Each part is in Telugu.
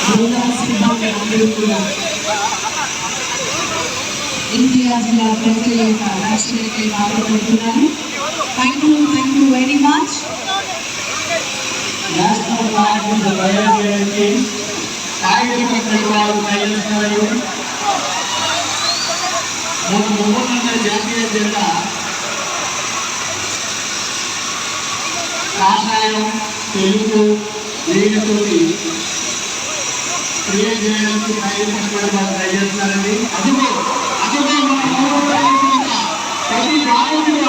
అందరూ కూడా ఎన్టీఆర్ జిల్లా ప్రజల యొక్క రక్షణకై పాల్గొంటున్నారు. Thank you very much. National flag తయారు జాతీయ జెండా కాషాయం తెలుగు దీనితోటి క్రియేట్ చేయడానికి ప్రయత్నిస్తున్నారండి. అదిగో ప్రతి నాయకుడు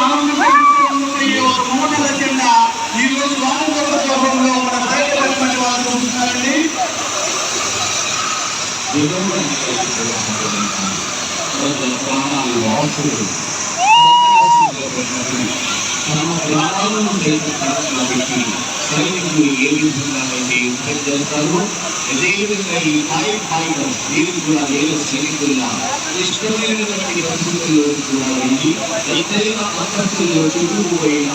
నూటల జెండా ఈ రోజు స్వాతంత్రంలో మన ప్రజలైనటువంటి వాళ్ళు చూస్తున్నారండి. సైనికులు ఏ విధంగా అయితే యుద్ధం చేస్తారు, అదేవిధంగా ఈ పాయిడం దీనికి కూడా వేరే సైనికుల ఇష్టమైనటువంటి పరిస్థితుల్లో కూడా వెళ్ళి ఎంతైనా అంతస్తుల్లో చుట్టుకుపోయిన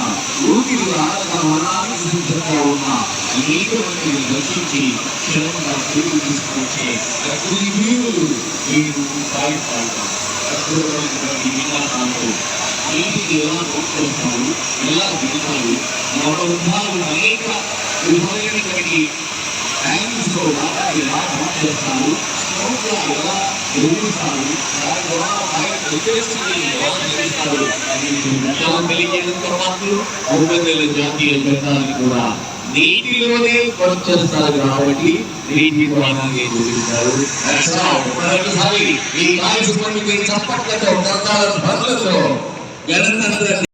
ఊపిరి ఆడడానికి సిద్ధంగా ఉన్న అనేక మందిని రక్షించి క్షణంగా తిరిగి తీసుకొచ్చే అగ్ని వీరులు వీరు పాయిడం అద్భుతమైనటువంటి విధానాలు నీటికి ఎలా చేస్తారు, ఎలా దిగుతారు, నవరుద్ధాలు అనేక విధమైనటువంటి యాంగిల్స్లో ఎలా చేస్తారు, స్మోక్గా ఎలా నిర్మిస్తారు, దాని ద్వారా తెలియజేయడంతో పాటు 3000 జాతీయ జెండాన్ని కూడా నీటిలోనే వచ్చేస్తారు కాబట్టి నీటి ద్వారానే చూపిస్తారు. ఈ కార్యక్రమానికి చప్పట్లతో గణతంత్ర